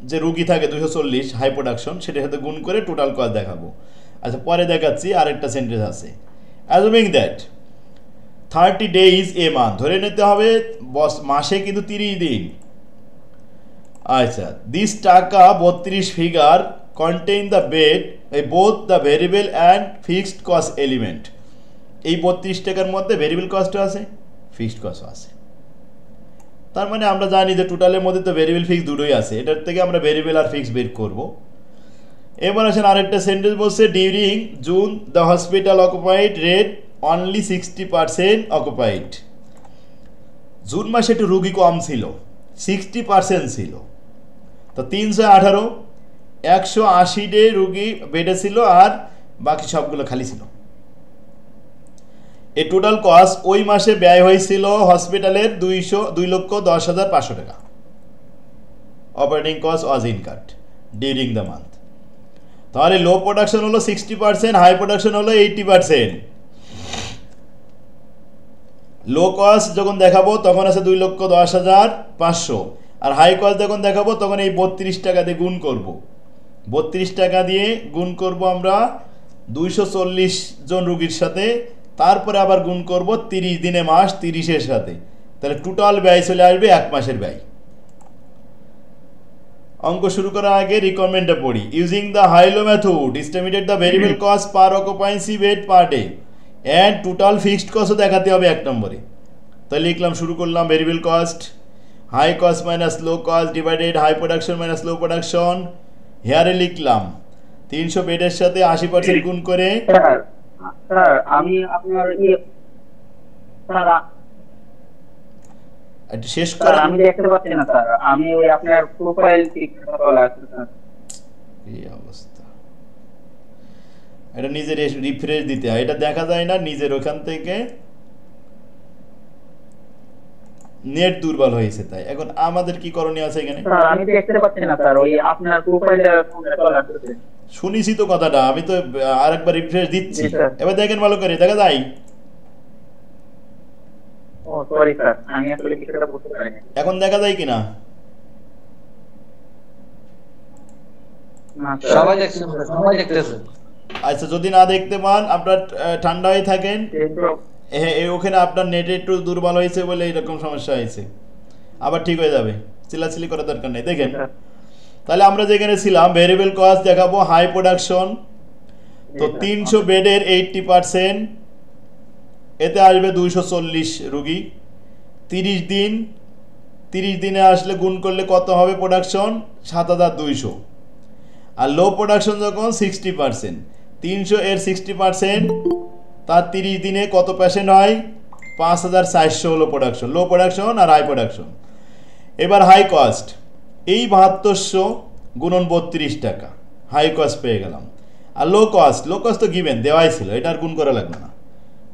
যে রুগী থাকে 240 হাই প্রোডাকশন, সেটার সাথে গুণ করে টোটাল কস্ট দেখাবো। আচ্ছা, পরে দেখাচ্ছি, আরেকটা সেন্টেন্স আছে। অ্যাজুমিং দ্যাট 30 days এ মান্থ, ধরে নিতে হবে মাসে কিন্তু 30 দিন। আচ্ছা, দিস টাকা 32 figure contain the bed both the variable and fixed cost element. এই 32 টাকার মধ্যে ভেরিয়েবল কস্টও আছে, ফিক্সড কস্টও আছে। তার মানে আমরা জানি যে টোটালের মধ্যে তো ভেরিয়েবল ফিক্স দুটোই আছে, এটার থেকে আমরা ভেরিয়েবল আর ফিক্স বের করব। এবার আসেন আরেকটা সেন্টেন্স বলছে, during June the hospital occupied rate only 60% occupied. June মাসে একটু রুগী কম ছিল, 60% ছিল। তো 318, 180 ডে রুগী বেডে ছিল আর বাকি সবগুলো খালি ছিল। এই টোটাল কস্ট ওই মাসে ব্যয় হয়েছিল হসপিটালের 2,10,500 টাকা। Operating cost was incurred during the month. তাহলে লো প্রোডাকশন হলো 60%, হাই প্রোডাকশন হলো 80%। লো কস্ট যখন দেখাবো তখন আছে 2,10,500, আর হাই কস্ট যখন দেখাবো তখন এই 32 টাকা দিয়ে গুণ করব। 32 টাকা দিয়ে গুণ করব আমরা 240 জন রোগীর সাথে, তারপরে আবার গুণ করব 30 দিনে মাস 30-এর সাথে, তাহলে টোটাল ব্যয় চলে আসবে 1 মাসের ব্যয়। অঙ্ক শুরু করার আগে রিকোয়ারমেন্টটা পড়ি। Using the high low method estimated the variable cost per occupancy bed per day and total fixed কস্টও দেখাতে হবে 1 নম্বরে। তাহলে লিখলাম, শুরু করলাম variable cost, high cost minus low cost divided high production minus low production. হেয়ারে লিখলাম 300 বেডের সাথে 80% গুণ করে। স্যার আমি আপনার স্যার একটু শেষ করে আমি দেখতে পাচ্ছি না স্যার, আমি ওই আপনার প্রোফাইল পিকচারটা চলে আসছে স্যার। এই অবস্থা, এটা নিজের রিফ্রেশ দিতে হয়, এটা দেখা যায় না নিজের ওখান থেকে, নেট দুর্বল হয়েছে তাই। এখন আমাদের কি করণীয় আছে এখানে? স্যার আমি দেখতে পাচ্ছি না স্যার, ওই আপনার প্রোফাইলটা চলে আসছে। শুনিছি তো কথাটা, আমি তো আরেকবার রিফ্রেশ দিচ্ছি, জি স্যার। এবার দেখেন ভালো করে, দেখা যায়? ও সরি স্যার, আমি আসলে কিছুটা বুঝতে পারিনি। এখন দেখা যায় কিনা? না স্যার সবাই দেখছেন, সবাই দেখতেছে। আচ্ছা, যদি না দেখতে পান আপনার ঠান্ডা হয়ে থাকেন, ওখানে আপনার নেটে একটু দুর্বল হয়েছে বলে এরকম সমস্যা হয়েছে, আবার ঠিক হয়ে যাবে, চিল্লাচিল্লি করার দরকার নেই। দেখেন তাহলে আমরা যেখানে ছিলাম ভেরিয়েবল কস্ট দেখাবো হাই প্রোডাকশন, তো 300 বেডের 80%, এতে আসবে 240 রুগী, 30 দিনে আসলে গুণ করলে কত হবে প্রোডাকশন? 7200। আর লো প্রোডাকশন যখন 60%, 300 এর 60%, তার 30 দিনে কত পেশেন্ট হয়? 5400 হলো প্রোডাকশন, লো প্রোডাকশন আর হাই প্রোডাকশন। এবার হাই কস্ট, এই 7200 গুণন 32 টাকা হাই কস্ট পেয়ে গেলাম। আর লো কস্ট তো গিভেন দেওয়াই ছিল, এটা আর গুণ করা লাগবে না,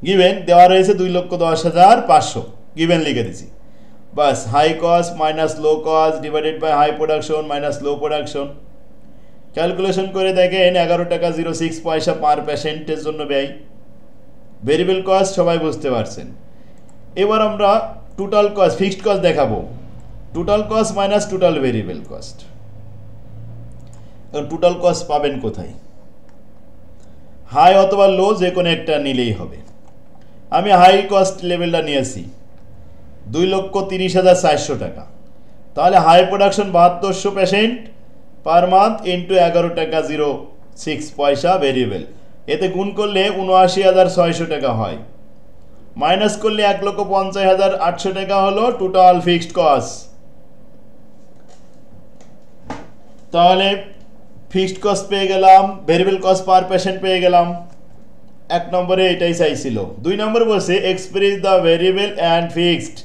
গিভেন দেওয়া রয়েছে 2,10,500, গিভেন লিখে দিছি বাস। High cost minus low cost divided by high production minus low production. Calculation করে দেখেন 11 টাকা 06 পয়সা পার পেশেন্টের জন্য ব্যয়। ভেরিয়েবল কস্ট সবাই বুঝতে পারছেন। এবার আমরা টোটাল কস্ট ফিক্সড কস্ট দেখাবো, total cost minus total variable cost. এখন টোটাল কস্ট পাবেন কোথায়? হাই অথবা লো যে কোনো একটা নিলেই হবে। আমি হাই কস্ট লেভেলটা নিয়েছি 2,30,400 টাকা, তাহলে high production 7200 patient per month into 11 টাকা 06 পয়সা ভেরিয়েবল, এতে গুণ করলে 79,600 টাকা হয়, মাইনাস করলে 1,50,800 টাকা হলো টোটাল ফিক্সড কস্ট। তাহলে ফিক্সড কস্ট পেয়ে গেলাম, ভেরিয়েবল কস্ট পার পেশেন্ট পেয়ে গেলাম। 1 নম্বরে এটাই চাইছিল। 2 নম্বর বলছে express the variable and fixed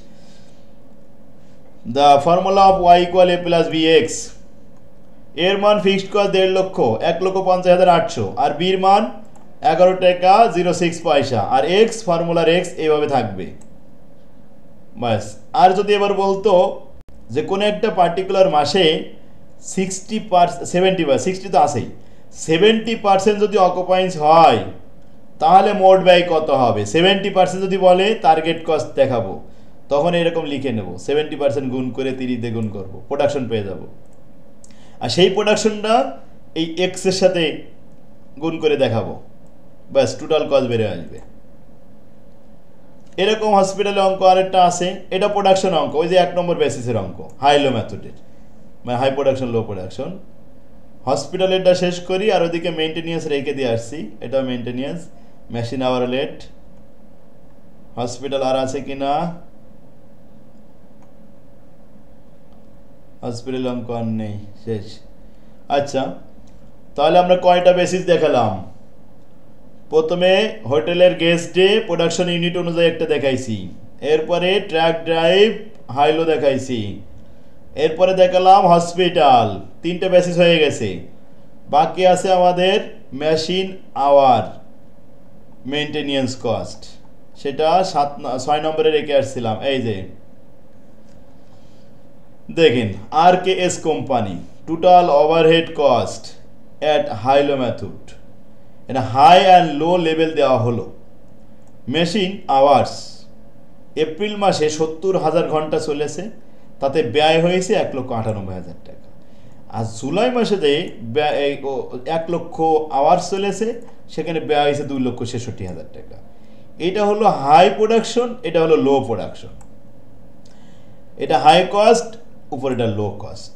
the formula of y equal a plus bx। এর মান ফিক্সড কস্ট 1.5 লক্ষ, 1,50,800, আর বির মান 11 টাকা 06 পয়সা, আর এক্স ফর্মুলার এক্স এইভাবে থাকবে বাস। আর যদি এবার বলতো যে কোনো একটা পার্টিকুলার মাসে 60% তো আছেই, 70% যদি অকুপায়েন্স হয় তাহলে মোট ব্যয় কত হবে? 70% যদি বলে টার্গেট কস্ট দেখাবো, তখন এরকম লিখে নেব 70% গুণ করে 30 দিয়ে গুণ করবো, প্রোডাকশন পেয়ে যাব। আর সেই প্রোডাকশনটা এই এক্স এর সাথে গুণ করে দেখাবো, ব্যাস টোটাল কস্ট বেড়ে আসবে। এরকম হসপিটালে অঙ্ক আরেকটা আছে, এটা প্রোডাকশন অঙ্ক, ওই যে 1 নম্বর বেসিসের অঙ্ক, হাই লো মেথডের, মানে হাই প্রোডাকশন লো প্রোডাকশন। হসপিটালেরটা শেষ করি, আর ওদিকে মেইনটেনেন্স রেখে দিয়ে আসছি, এটা মেইনটেনেন্স, মেশিন আওয়ার লেট, হসপিটাল আর আছে কিনা? হসপিটাল অঙ্ক আর নেই, শেষ। আচ্ছা, তাহলে আমরা কয়টা বেসিস দেখালাম? প্রথমে হোটেলের গেস্ট ডে প্রোডাকশন ইউনিট অনুযায়ী একটা দেখাইছি, এরপরে ট্র্যাক ড্রাইভ হাইলো দেখাইছি, এরপরে দেখালাম হসপিটাল, 3টে বেসিস হয়ে গেছে। বাকি আছে আমাদের মেশিন আওয়ার মেইনটেনেন্স কস্ট, সেটা 6 নম্বরে রেখে আসছিলাম। এই যে দেখেন RKS company total overhead cost at high low method, এটা হাই অ্যান্ড লো লেভেল দেওয়া হলো। মেশিন আওয়ার্স এপ্রিল মাসে 70,000 ঘন্টা চলেছে, তাতে ব্যয় হয়েছে 1,98,000 টাকা। আর জুলাই মাসে যে 1 লক্ষ আওয়ার্স চলেছে, সেখানে ব্যয় হয়েছে 2,66,000 টাকা। এটা হলো হাই প্রোডাকশন, এটা হলো লো প্রোডাকশন। এটা হাই কস্ট, উপর এটা লো কস্ট।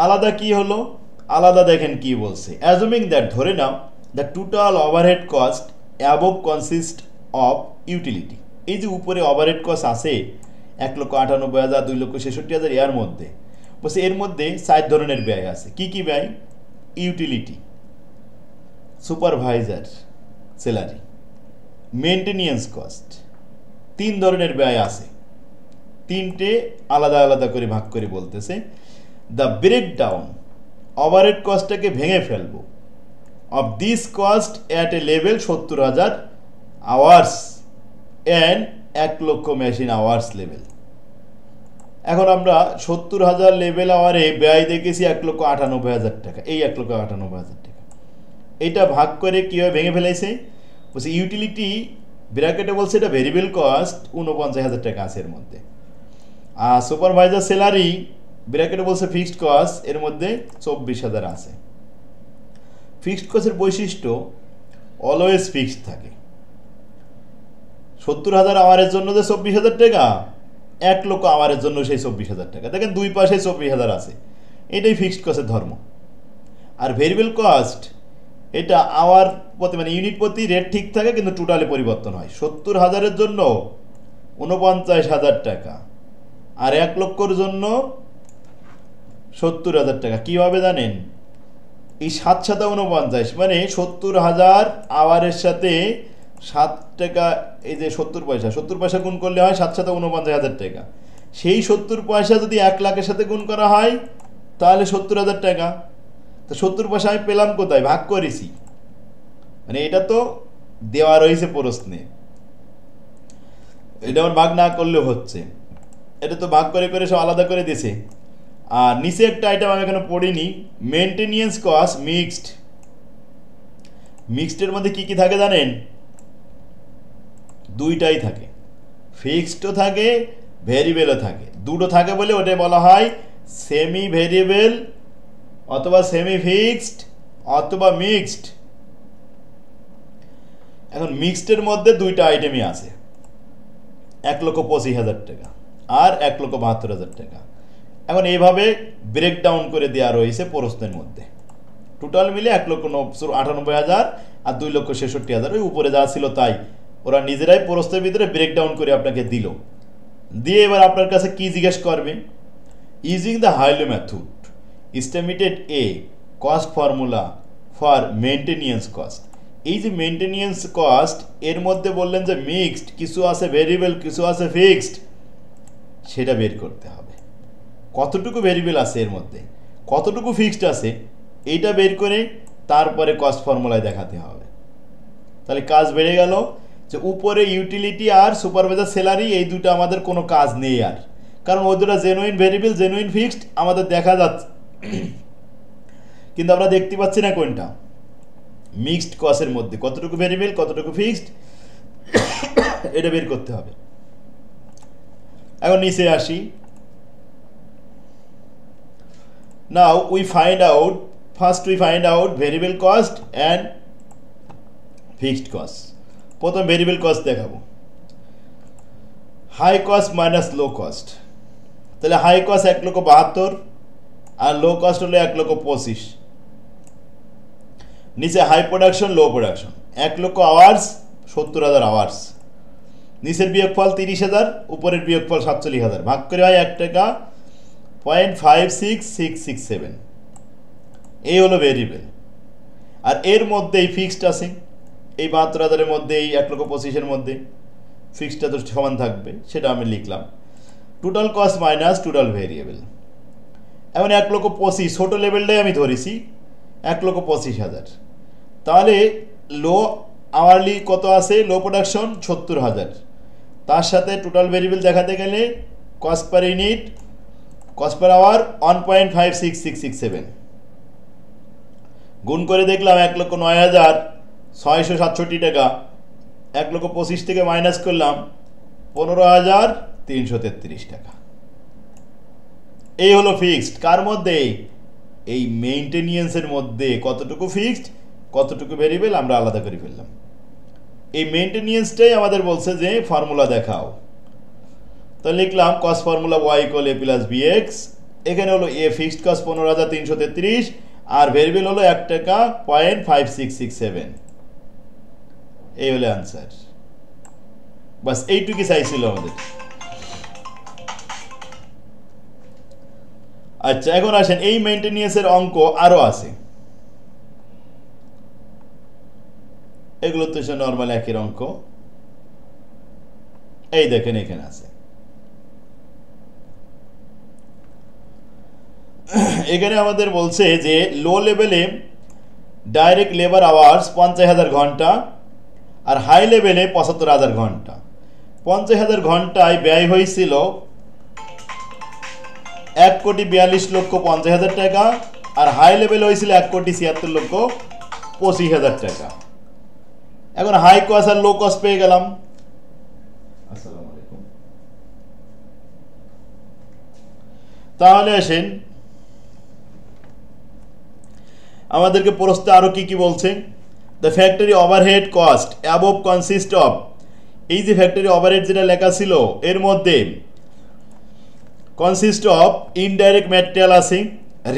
আলাদা কি হলো? আলাদা দেখেন কি বলছে, অ্যাজুমিং দ্যাট, ধরে নাও the total overhead cost above consist of utility. এই যে উপরে ওভারহেড কস্ট আছে 1,98,000, 2,66,000, এর মধ্যে বলছে এর মধ্যে 4 ধরনের ব্যয় আছে। কি কি ব্যয়? Utility, supervisor salary, maintenance cost. 3 ধরনের ব্যয় আছে, 3টে আলাদা আলাদা করে ভাগ করে বলতেছে। দ্য ব্রেকডাউন, ওভারহেড কস্টটাকে ভেঙে ফেলবো, of this cost at a level 70,000 hours and 1 লক্ষ মেশিন আওয়ার্স লেভেল। এখন আমরা 70,000 লেভেল আওয়ারে ব্যয় দেখেছি 1,98,000 টাকা। এই 1,98,000 টাকা এটা ভাগ করে কীভাবে ভেঙে ফেলাইছে? বলছে ইউটিলিটি ব্র্যাকেটে বলছে এটা ভেরিয়েবল কস্ট 49,000 টাকা আছে এর মধ্যে। আর সুপারভাইজার স্যালারি ব্র্যাকেটে বলছে ফিক্সড কস্ট, এর মধ্যে 24,000 আছে। ফিক্সড কস্টের বৈশিষ্ট্য অলওয়েজ ফিক্সড থাকে। 70,000 আওয়ারের জন্য যে 24,000 টাকা, 1 লক্ষ আওয়ারের জন্য সেই 24,000 টাকা। দেখেন দুই পাশে 24,000 আছে, এটাই ফিক্সড কস্টের ধর্ম। আর ভেরিয়েবল কস্ট এটা আওয়ার প্রতি, মানে ইউনিট প্রতি রেট ঠিক থাকে, কিন্তু টোটালে পরিবর্তন হয়। 70,000-এর জন্য 49,000 টাকা, আর 1 লক্ষর জন্য 70,000 টাকা। কীভাবে জানেন? এই 7 × 49, মানে 70,000 আওয়ারের সাথে 7 টাকা, এই যে 70 পয়সা, 70 পয়সা গুণ করলে হয় 7 × 49,000 টাকা। সেই 70 পয়সা যদি 1 লাখের সাথে গুণ করা হয় তাহলে 70,000 টাকা। তো 70 পয়সা আমি পেলাম কোথায়? ভাগ করেছি, মানে এটা তো দেওয়া রয়েছে প্রশ্নে, এটা আমার ভাগ না করলেও হচ্ছে। এটা তো ভাগ করে করে সব আলাদা করে দিয়েছে। আর নিচে একটা আইটেম আমি এখানে পড়িনি, মেনটেনেন্স কস্ট মিক্সড। মিক্সডের মধ্যে কি কি থাকে জানেন? দুইটাই থাকে, ফিক্সডও থাকে, ভেরিয়েবলও থাকে। দুটো থাকে বলে ওটা বলা হয় সেমি ভেরিয়েবল অথবা সেমি ফিক্সড অথবা মিক্সড। এখন মিক্সডের মধ্যে দুইটা আইটেমই আছে, 1,25,000 টাকা আর 1,72,000 টাকা। এখন এইভাবে ব্রেকডাউন করে দেওয়া রয়েছে প্রশ্নের মধ্যে। টোটাল মিলে 1,98,000 আর 2,66,000, ওই উপরে যা ছিল তাই ওরা নিজেরাই প্রশ্নের ভিতরে ব্রেকডাউন করে আপনাকে দিল। দিয়ে এবার আপনার কাছে কি জিজ্ঞেস করবে? Using the high low method estimated A cost formula for maintenance cost. এই যে মেনটেনেন্স কস্ট, এর মধ্যে বললেন যে মিক্সড, কিছু আছে ভেরিয়েবল, কিছু আছে ফিক্সড, সেটা বের করতে হবে। কতটুকু ভেরিয়েবল আছে এর মধ্যে, কতটুকু ফিক্সড আছে, এইটা বের করে তারপরে কস্ট ফর্মুলায় দেখাতে হবে। তাহলে কাজ বেড়ে গেল যে উপরে ইউটিলিটি আর সুপারভাইজার স্যালারি, এই দুটো আমাদের কোনো কাজ নেই আর, কারণ ওই দুটো জেনুইন ভেরিয়েবল, জেনুইন ফিক্সড আমাদের দেখা যাচ্ছে, কিন্তু আমরা দেখতে পাচ্ছি না কোনটা। মিক্সড কস্টের মধ্যে কতটুকু ভেরিয়েবল, কতটুকু ফিক্সড, এটা বের করতে হবে। এখন নিচে আসি। Now we find out, first we find out variable cost and fixed cost. প্রথম ভেরিয়েবল কস্ট দেখাবো, high cost minus low cost. তাহলে হাই কস্ট 1,72,000 আর লো কস্ট হলো 1,25,000। নিচে হাই প্রোডাকশন, লো প্রোডাকশন, 1 লক্ষ আওয়ার্স, 70,000 আওয়ার্স। নিচের বিয়োগফল 30,000, উপরের বিয়োগফল 47,000, ভাগ করে হয় 1 টাকা 0.56667। এই হলো ভেরিয়েবল। আর এর মধ্যেই ফিক্সড আছে, এই 72,000-এর মধ্যে, এই 1,25,000-এর মধ্যে ফিক্সডটা তো সমান থাকবে, সেটা আমি লিখলাম। Total cost minus total variable. এখন 1,25,000 ছোট লেভেলটাই আমি ধরেছি, 1,25,000। তাহলে লো আওয়ারলি কত আছে? লো প্রোডাকশন 70,000, তার সাথে টোটাল ভেরিয়েবল দেখাতে গেলে cost per unit, cost per hour 1.56667, গুণ করে দেখলাম 1,09,667 টাকা। 1,25,000 থেকে মাইনাস করলাম 15,000 333 টাকা। এই হলো ফিক্সড। কার মধ্যে? এই মেইনটেনেন্সের মধ্যে কতটুকু ফিক্সড কতটুকু ভেরিয়েবল আমরা আলাদা করে ফেললাম। এই মেইনটেনেন্সটাই আমাদের বলছে যে ফর্মুলা দেখাও। তো লিখলাম cost formula y = a + bx। এখানে হলো a ফিক্সড কস 15,333 আর ভেরিয়েবল হলো 1 টাকা 0.5667। এই হলো आंसर। বাস এইটুকু চাইছিল আমাদের। আচ্ছা, এখন আসেন এই মেইনটেনেন্সের অঙ্ক আরো আছে। এগুলো তো নরমাল একই অঙ্ক। এই দেখেন এখানে আছে। এখানে আমাদের বলছে যে লো লেভেলে ডাইরেক্ট লেবার আওয়ার্স 50,000 ঘন্টা আর হাই লেভেলে 75,000 ঘন্টা। 50,000 ঘন্টায় ব্যয় হয়েছিল 1,42,50,000 টাকা আর হাই লেভেলে হয়েছিল 1,76,25,000 টাকা। এখন হাই কস্ট আর লো কস্ট পেয়ে গেলাম। আসসালামু আলাইকুম। তাহলে আসেন আমাদেরকে প্রশ্নে আরো কি কি বলছে। The factory overhead cost above consist of, এই যে ফ্যাক্টরি ওভারহেড যেটা লেখা ছিল এর মধ্যে কনসিস্ট অফ ইনডাইরেক্ট ম্যাটেরিয়াল আছে,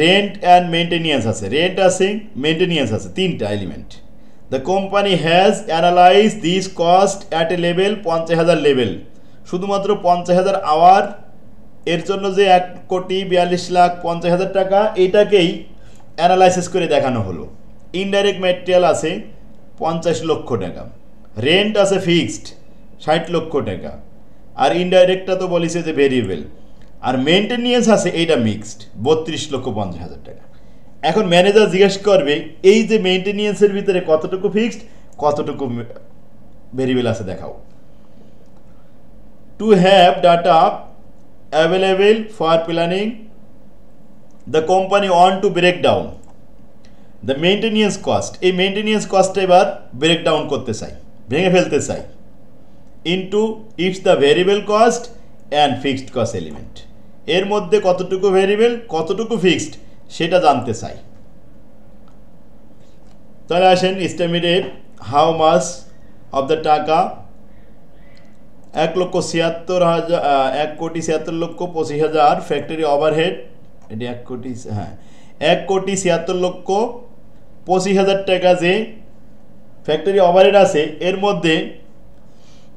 রেন্ট অ্যান্ড মেইনটেনেন্স আছে। রেন্ট আছে, মেইনটেনেন্স আছে, তিনটা element. The company has analyse this cost at a level 50,000 level. শুধুমাত্র 50,000 আওয়ার এর জন্য যে 1,42,50,000 টাকা, এটাকেই অ্যানালাইসিস করে দেখানো হলো। ইনডাইরেক্ট ম্যাটেরিয়াল আছে 50 লক্ষ টাকা, রেন্ট আছে ফিক্সড 60 লক্ষ টাকা, আর ইনডাইরেক্টটা তো বলেছে যে ভেরিয়েবল, আর মেইনটেনেন্স আছে এইটা মিক্সড 32,50,000 টাকা। এখন ম্যানেজার জিজ্ঞেস করবে এই যে মেইনটেনেন্সের ভিতরে কতটুকু ফিক্সড কতটুকু ভেরিয়েবল আছে দেখাও। To have data available for planning the company want to break down the maintenance cost. এই মেইনটেনেন্স কস্টটা এবার ব্রেক ডাউন করতে চাই, ভেঙে ফেলতে চাই into its the variable cost and fixed cost element. এর মধ্যে কতটুকু ভেরিয়েবল কতটুকু ফিক্সড সেটা জানতে চাই। তাহলে আসেন estimated how much of the টাকা 1,76,25,000 ফ্যাক্টরি ওভারহেড, এটি 1,76,25,000 টাকা যে ফ্যাক্টরি ওভারহেড আছে এর মধ্যে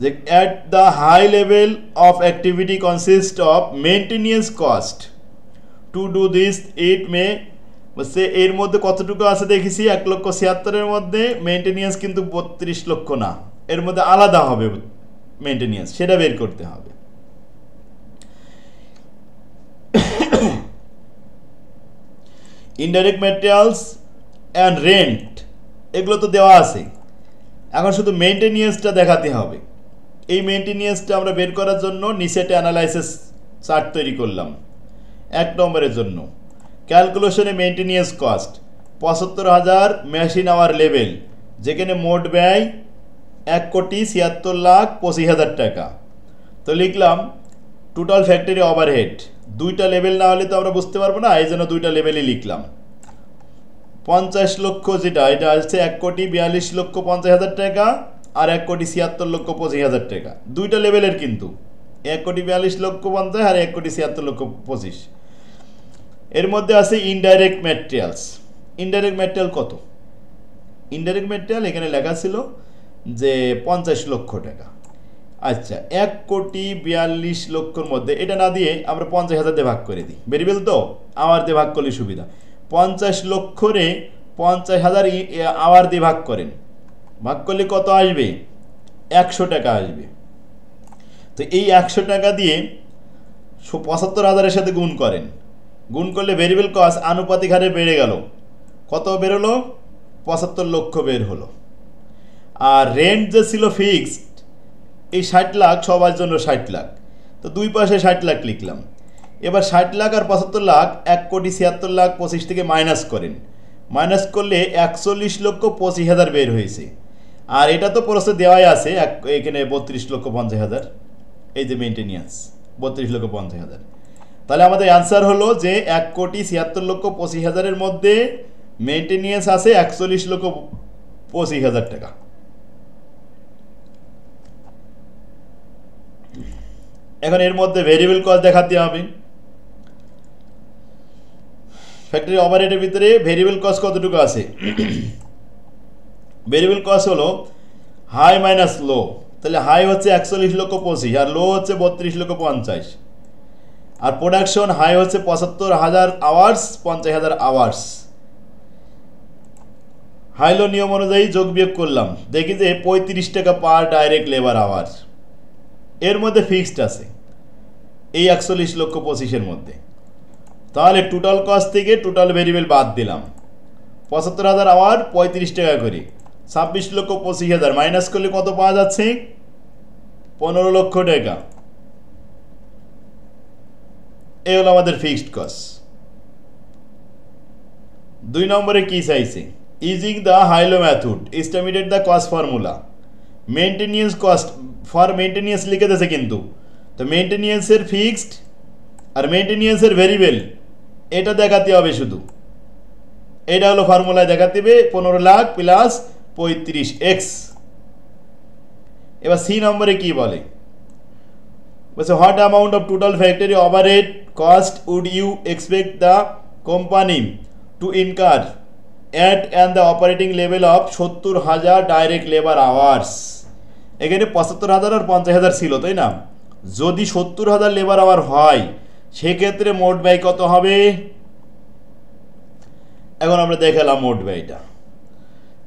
যে at the high level of activity consists of maintenance cost to do this it may বলছে এর মধ্যে কতটুকু আছে দেখেছি 1,76,000 এর মধ্যে মেইনটেনেন্স কিন্তু 32 লক্ষ না, এর মধ্যে আলাদা হবে মেইনটেনেন্স, সেটা বের করতে হবে। ইনডাইরেক্ট ম্যাটেরিয়ালস অ্যান্ড রেন্ট এগুলো তো দেওয়া আছে, এখন শুধু মেইনটেনেন্সটা দেখাতে হবে। এই মেইনটেনেন্সটা আমরা বের করার জন্য নিচেটা অ্যানালাইসিস চার্ট তৈরি করলাম। 1 নম্বরের জন্য ক্যালকুলেশনে maintenance cost 75,000 machine hour level, যেখানে মোট ব্যয় 1,76,25,000 টাকা। তো লিখলাম টোটাল ফ্যাক্টরি ওভারহেড, দুইটা লেভেল না হলে তো আমরা বুঝতে পারবো না, এই জন্য দুইটা লেভেলই লিখলাম। 50 লক্ষ যেটা এটা আসছে 1,42,50,000 টাকা আর 1,76,25,000 টাকা, দুইটা লেভেলের কিন্তু 1,42,50,000 আর 1,76,25,000। এর মধ্যে আছে ইনডাইরেক্ট ম্যাটেরিয়ালস। ইনডাইরেক্ট ম্যাটেরিয়াল কত? ইনডাইরেক্ট ম্যাটেরিয়াল এখানে লেখা ছিল যে 50 লক্ষ টাকা। আচ্ছা, 1,42,00,000 মধ্যে এটা না দিয়ে আমরা 50,000 দিয়ে ভাগ করে দিই, ভেরিয়েবল তো আওয়ার দিয়ে ভাগ করলে সুবিধা। 50 লক্ষরে 50,000 আওয়ার দিয়ে ভাগ করেন, ভাগ করলে কত আসবে? 100 টাকা আসবে। তো এই 100 টাকা দিয়ে 75,000-এর সাথে গুণ করেন, গুণ করলে ভেরিয়েবল কস্ট আনুপাতিক হারে বেড়ে গেল। কত বেরোলো? 75 লক্ষ বের হলো। আর রেন্ট যে ছিল ফিক্সড এই 60 লাখ, সবার জন্য 60 লাখ, তো দুই পাশে 60 লাখ লিখলাম। এবার 60 লাখ আর 75 লাখ 1,76,25,000 থেকে মাইনাস করেন, মাইনাস করলে 41,25,000 বের হয়েছে। আর এটা তো প্রশ্নে দেওয়াই আছে এখানে 32,50,000, এই যে মেইনটেনেন্স 32,50,000। তাহলে আমাদের অ্যান্সার হলো যে 1,76,25,000-এর মধ্যে মেইনটেনেন্স আছে 41,25,000 টাকা। এখন এর মধ্যে ভেরিয়েবল কস্ট দেখাতে হবে। ফ্যাক্টরি ওভারহেডের ভিতরে ভেরিয়েবল কস্ট কতটুকু আছে? ভেরিয়েবল কস্ট হলো হাই মাইনাস লো। তাহলে হাই হচ্ছে 41,25,000 আর লো হচ্ছে 32,50,000। আর প্রোডাকশন হাই হচ্ছে 75,000 আওয়ার্স, 50,000 আওয়ার্স। হাই লো নিয়ম অনুযায়ী যোগ বিয়োগ করলাম, দেখি যে 35 টাকা পার ডাইরেক্ট লেবার আওয়ার। এর মধ্যে ফিক্সড আছে এই 41,25,000-এর মধ্যে। তাহলে টোটাল কস্ট থেকে টোটাল ভেরিয়েবল বাদ দিলাম। 75,000 আওয়ার 35 টাকা করে, 26,25,000 মাইনাস করলে কত পাওয়া যাচ্ছে? 15 লক্ষ টাকা। এই হলো আমাদের ফিক্সড কস্ট। 2 নম্বরে কি চাইছে? Using the high low method estimated the cost formula. Maintenance cost for maintenance লিখে দিয়েছে কিন্তু, তো মেইনটেনেন্সের ফিক্সড আর মেইনটেনেন্সের ভেরিয়েবল এটা দেখাতে হবে শুধু। এটা হলো ফর্মুলায় দেখাতে হবে 15 লাখ প্লাস 35x। এবার সি নম্বরে কি বলে? বলছে what amount of total factory overhead cost would you expect the company to incur at and the operating level of 70,000 direct labour hours. এখানে 75,000 আর 50,000 ছিল, তাই না? যদি 70,000 লেবার আওয়ার হয় সেক্ষেত্রে মোট ব্যয় কত হবে? এখন আমরা দেখালাম মোট ব্যয়টা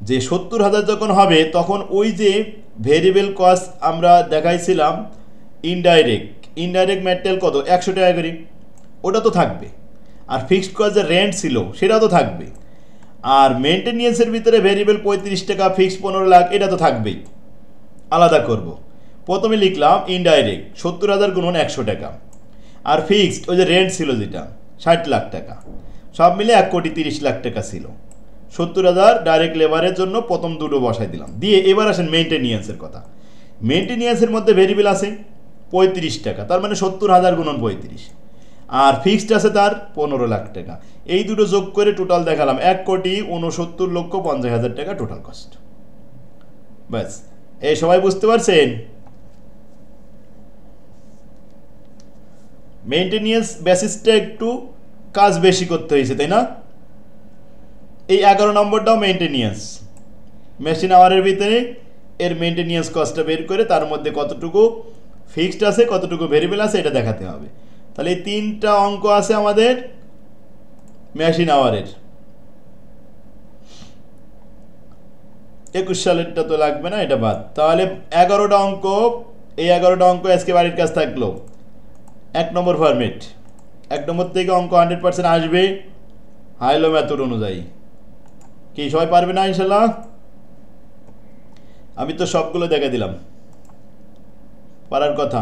যে 70,000 যখন হবে তখন ওই যে ভেরিয়েবল কস্ট আমরা দেখাইছিলাম ইনডাইরেক্ট ম্যাটেরিয়াল কত 100 টাকা করে, ওটা তো থাকবে। আর ফিক্সড কস্ট যে রেন্ট ছিল সেটাও তো থাকবে। আর মেইনটেনেন্সের ভিতরে ভেরিয়েবল 35 টাকা, ফিক্সড 15 লাখ, এটা তো থাকবেই। আলাদা করব। প্রথমে লিখলাম ইনডাইরেক্ট 70,000 গুণন 100 টাকা, আর ফিক্সড ওই যে রেন্ট ছিল যেটা 60 লাখ টাকা, সব মিলে 1,30,00,000 টাকা ছিল। 70,000 ডাইরেক্ট লেবারের জন্য প্রথম দুটো বসাই দিলাম। দিয়ে এবার আসেন মেইনটেনেন্সের কথা। মেইনটেনেন্সের মধ্যে ভেরিয়েবল আছে 35 টাকা, তার মানে 70,000 গুণন 35, আর ফিক্সড আছে তার 15 লাখ টাকা। এই দুটো যোগ করে টোটাল দেখালাম 1,69,50,000 টাকা টোটাল কস্ট। ব্যাস, এই সবাই বুঝতে পারছেন? মেইনটেনেন্স বেসিসটা একটু কাজ বেশি করতে হয়েছে, তাই না? এই 11 নম্বরটাও মেইনটেনেন্স, মেশিন আওয়ারের ভিতরে এর মেইনটেনেন্স কস্টটা বের করে তার মধ্যে কতটুকু ফিক্সড আছে কতটুকু ভেরিয়েবল আছে এটা দেখাতে হবে। তাহলে এই 3টা অঙ্ক আছে আমাদের মেশিন আওয়ারের। 21 সালেরটা তো লাগবে না, এটা বাদ। তাহলে 11টা অঙ্ক, এই 11টা অঙ্ক আজকে বাড়ির কাজ থাকলো। 1 নম্বর ফরম্যাট, 1 নম্বর থেকে অঙ্ক 100% আসবে হাইলো মেথড অনুযায়ী। কি সবাই পারবে না ইনশাল্লাহ? আমি তো সবগুলো দেখে দিলাম, পারার কথা।